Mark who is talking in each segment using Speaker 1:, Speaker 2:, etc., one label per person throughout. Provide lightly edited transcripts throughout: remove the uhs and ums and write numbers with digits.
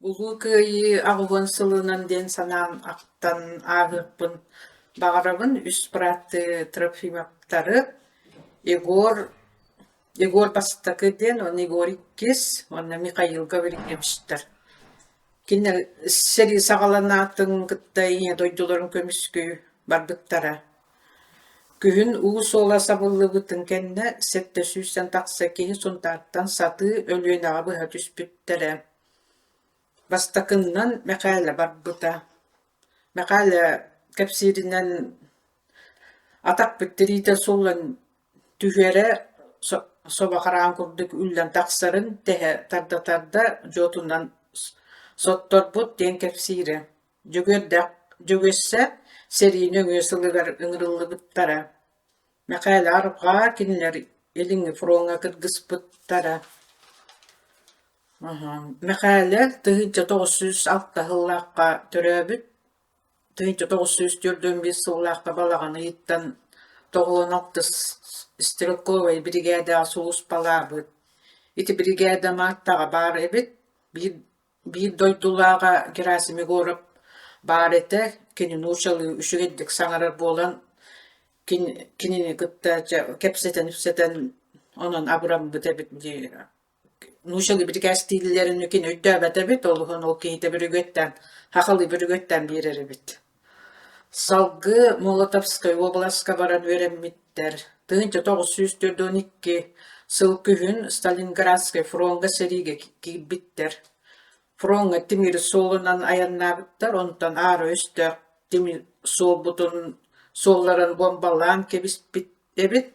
Speaker 1: Улуу кыйы агуган сылынан ден санаан ақтан аагыппын бағарабын үс пратты Трофимовтары Егор бастакы ден он Егор иккис онна Михаил Гаврилевичтер. Кинер сери сагаланаатын кытта ине дойдуларын көмүскү барбыттара. Күһүн уу сола сабыллыбытын кенне сетте сүүсен такса киһи сунтааттан саты өлүөнага быһа түспүттере. Бастакыннан мәкәле барбыта. Мәкәле кепсиринен атак биттерите соллан түһере собахаран курдук үллән таксарын теһе тарда жотунан сотторбут ден кепсире. Жөгөссә серийне өсылыгар ыңырыллыбыттара. Мәкәле арыпга кинлер элиңи фронга кыргыспыттара. Мәкәле 1906 жыллакка төрөбүт. 1945 жыллакка балаганы иттен 96 стрелковый бригада сулус палабыт. Ити бригада маттага бар эбит. Bir doydulağa Gerasimi gorop бар ете, kini nuşalı üşügeddik sаңарар болан kinini gıtta kepseten onun abram bıtebit nuşalı bir gazetelerin kin ödöbetebit oluğun o kiyite bir götten hakalı bir götten bir erebit. Salgı Molotovskaya oblaska baran öğrenmitler. 1942 сыл күһүн Сталинградская фронга сериге кибиттер. Фронга тимир солунан аяннабыттар, онтан ары өстө тимир солбутун солларын бомбалан кебиспит эбит,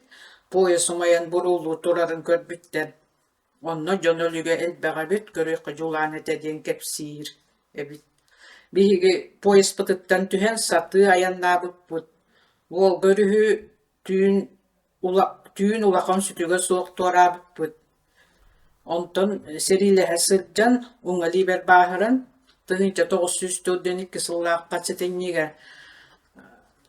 Speaker 1: пояс умаян бурулу турарын көрбүттер. Онно жонөлүгө элбегабит көрөккө жулан этеден кепсир эбит. Биһиги пояс пытыттан түһен саты аяннабыппут. Ол көрүһү tüün ulaqan sütüge soğuk torabıpпыт. Onton serile hasırcan unga liber bahıran 1992 жыллакка çetenniге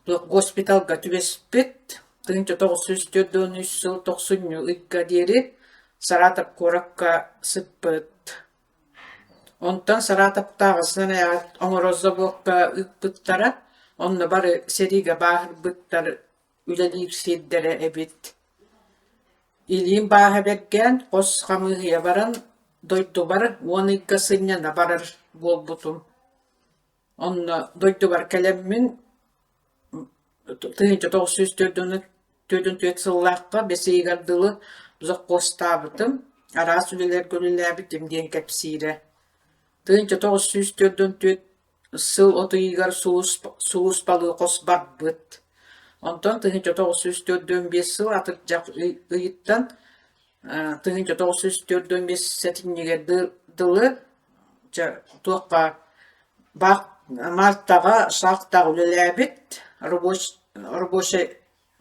Speaker 1: hospitalga tübespit 1993 жыл 90 deri Saratov korakka sıppıt. Onton Saratoptağı sanayat oңорозобокка ıppıttara onna bari serige bahırbıttar ülelik siddere ebit. İliğin baha bergen, qos qamıhıya baran, doydu bar, onıgga sınnyana barar bolbutum. Onna doydu bar kelemmin, 1904 жыллакка beseygardılı uzak qostabıtım, aras üleler gölülebitim den kepsire. 1904 сыл otuygar sulus balığı qos barbıt. Ondan 1945 yıl atırcak ıyıttan 1945 setinliğe dılı tuğqa bak Mart'tağa şaqtağı ülelebit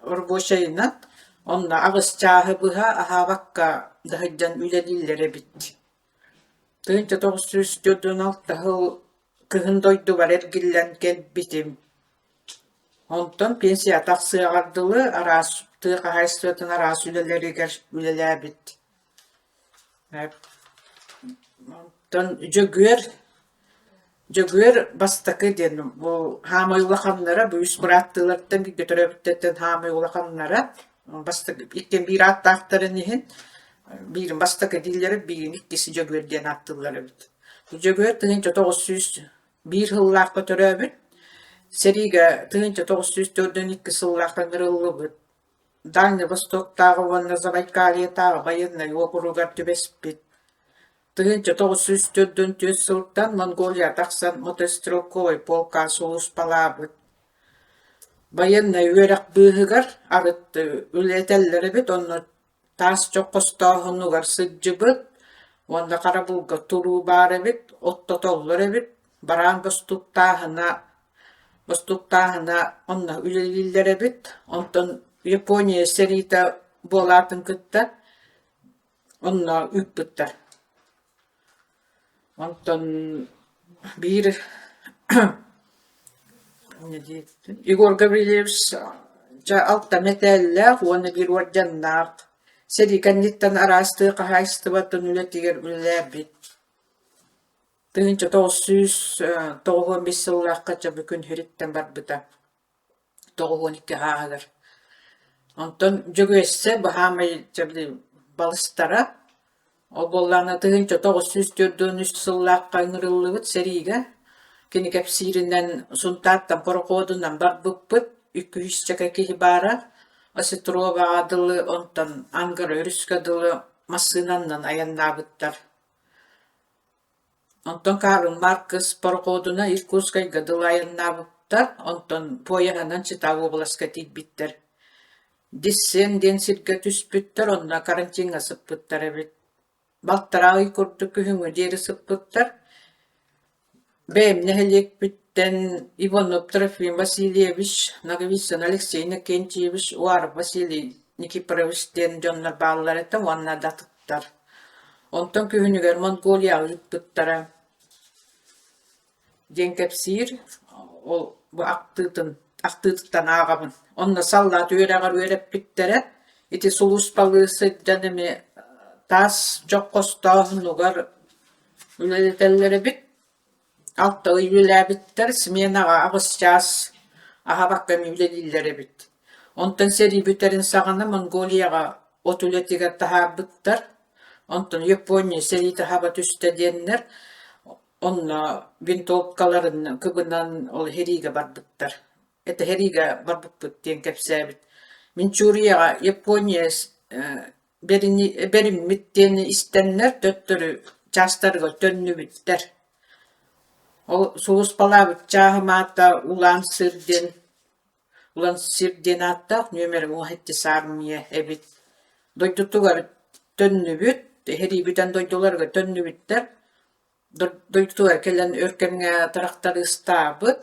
Speaker 1: rubuşayınat onna ağız çahı bıha ahavakka dahıcan ülelillere bit. 1946 yıl kıhın doydu var ergillen gel bitim. Ondan pensiya taksıya ardılı aras tıqa haystığın aras üleleriger ülelebit. Ondan jögür bastakı dedim. Bu hamayulakanlara bu üst bıraktılardan bir götürebitteten hamayulakanlara bastakı ikken bir attı aktarın nihin bir bastakı dilleri bir ikkisi jögür den attılar bit. Bu jögür 1901 yıllar götürebit. Seriga 1992 жыллакка кырылыбыт. Дальний Востоктагы ванна Забайкальетагы военный округар түбеспит. 1904 жылдан Монголия таксан мотострелковый полка соғыс палабыт. Военный өрек быгыгар арыт үлетеллери бит, онны тас чоккостогунугар сыджыбыт. Онда карабулга туру бары бит, оттотоллары бит, баран Vostoktahına onna ülelillere bit, ondan Japonya serita bolatın kıtta, onna üppütter. Ondan bir Igor Gavrilevich altta metelle, onu bir vajannak, seri kannittan arastığı kahayıstıvatın ületiger ülelebit. 1995 сыллааққача бүкүн хүриттен барбыта 92 хаагар. Онтон жөгөссе бахамай жабли балыстара оболлана 1993 сыллааққа ыңырыллыбыт сериге кини кепсиринен сунтааттан порокодунан барбыппыт 200 чака кихи бара осетроваадылы онтон ангар өрүскадылы массынаннан аяннаабыттар. Онтон Карл Маркс порокодуна Иркутскайга дылы аяннаабыттар, онтон пояганан Читау областка тиипбиттер. Диссен ден сирге түспүттер, онна карантинга сыппыттар эбит. Балтарагы курду күхүңү дери сыппыттар. Бэм нехелекпиттен Иванов Трофим Васильевич, Наговицын Алексей Накентьевич, Уаров Василий Никифорович ден жоннар баалар этем уанна датыттар. Онтон күхүнүгер Монголия ыппыттара. Ден кепсир, ол бу актыттан агабын. Онна саллат үйрагар үйреппиттере, ити сулуспалысы жанеме тас жоккостоонугар үлелетеллери бит. Altta üyüläbitter smenaga agısças ahabakka müylelillere bit. Ondan seri büterin sağına Mongoliyaga otuletiga tahabıttar. Ondan Japonya seri tahabat üstediyenler. Onna bintopkaların kıbınan ol heriga barbıttar. Ete heriga barbıpıt diyen kepsebit. Minchuriyaga Japonya berim mitteni istenler döttürü çastarga tönlü bitter. O soğuz palavut çahımata ulan sirden atta nömer muhetti sarmıya ebit. Doydutugar tönlübüt, heri büten doydularga tönlübütter. Doydutugar kellen örkenge taraktarı ıstabıt.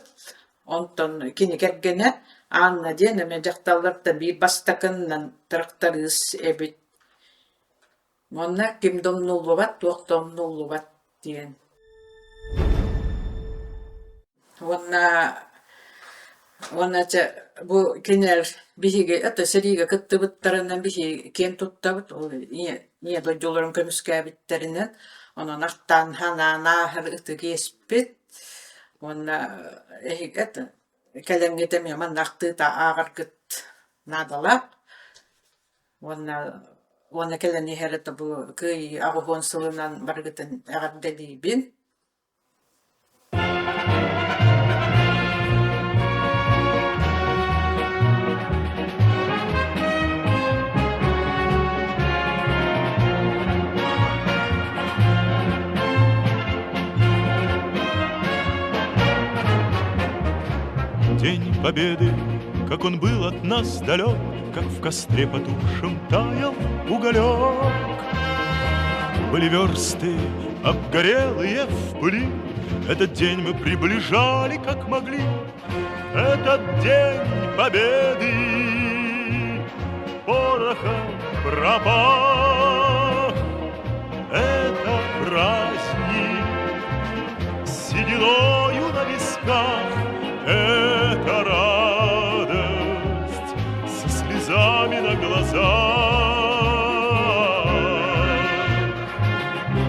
Speaker 1: Ondan kini kergene anna diyen eme jaktallarda bir bastakından taraktarı ıs ebit. Onna kim domnulu bat, tuak domnulu bat diyen. Вона бу кинер бихиге ата сериге кыттыбыттарынан бихи кен туттабыт ол не дойдолорун көмүскәбиттеринен онон артан хана нахыр ыты кеспит вона ата келемгете меман нахты та агар кыт надала вона келени херета бу кый агон сылынан баргытын агар делибин.
Speaker 2: День Победы, как он был от нас далек, как в костре потухшем таял уголек. Были версты, обгорелые в пыли, этот день мы приближали, как могли. Этот день Победы порохом пропах. Это праздник с сединою на висках. Это радость со слезами на глазах.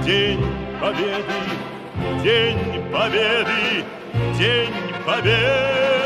Speaker 2: День Победы, День Победы, День Победы.